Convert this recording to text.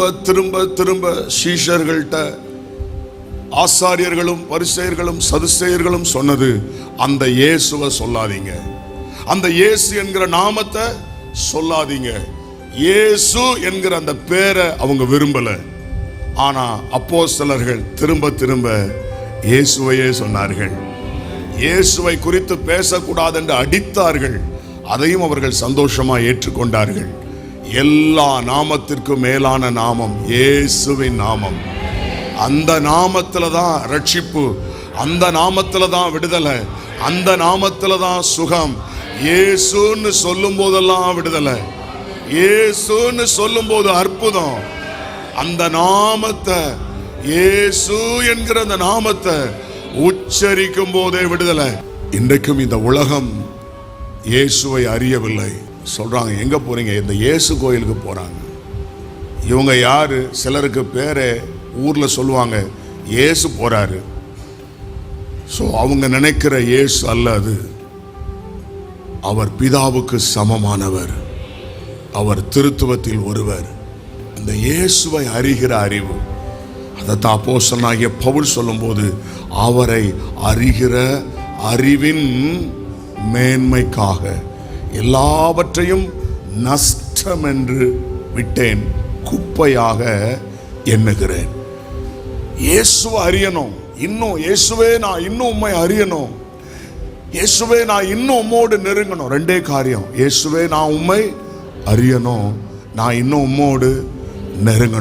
திரும்ப திரும்ப சீஷர்கள்ட்ட ஆசாரியர்களும் பரிசேயர்களும் சதுசேயர்களும் சொன்னது, அந்த இயேசுவை சொல்லாதீங்க, அந்த இயேசு என்கிற நாமத்தை சொல்லாதீங்க. இயேசு என்கிற அந்த பேரை அவங்க விரும்பல. ஆனா அப்போஸ்தலர்கள் திரும்ப திரும்ப இயேசுவையே சொன்னார்கள். இயேசுவை குறித்து பேசக்கூடாது என்று அடித்தார்கள். அதையும் அவர்கள் சந்தோஷமா ஏற்றுக்கொண்டார்கள். எல்லா நாமத்திற்கும் மேலான நாமம் இயேசுவின் நாமம். அந்த நாமத்துல தான் ரட்சிப்பு, அந்த நாமத்துல தான் விடுதலை, அந்த நாமத்துல தான் சுகம். இயேசுன்னு சொல்லும் போதெல்லாம் விடுதலை, இயேசுன்னு சொல்லும் போது அற்புதம். அந்த நாமத்தை, இயேசு என்கிற அந்த நாமத்தை உச்சரிக்கும் போதே விடுதலை. இன்றைக்கும் இந்த உலகம் இயேசுவை அறியவில்லை. சொல்றாங்க, எங்க போறீங்க? இந்த இயேசு கோயிலுக்கு போறாங்க. இவங்க யாரு? சிலருக்கு பேரே ஊர்ல சொல்லுவாங்க, இயேசு போறாரு. அவங்க நினைக்கிற இயேசு அல்ல அது. அவர் பிதாவுக்கு சமமானவர், அவர் திருத்துவத்தில் ஒருவர். அந்த இயேசுவை அறிகிற அறிவு, அதைத்தான் அப்போஸ்தலனாகிய பவுல் சொல்லும்போது, அவரை அறிகிற அறிவின் மேன்மைக்காக எல்லாவற்றையும் நஷ்டம் என்று விட்டேன், குப்பையாக எண்ணுகிறேன். இயேசுவை அறியணும். இன்னும் இயேசுவே, நான் இன்னும் உம்மை அறியணும். இயேசுவே, நான் இன்னும் உம்மோடு நெருங்கணும். ரெண்டே காரியம். இயேசுவே, நான் உம்மை அறியணும், நான் இன்னும் உம்மோடு நெருங்கணும்.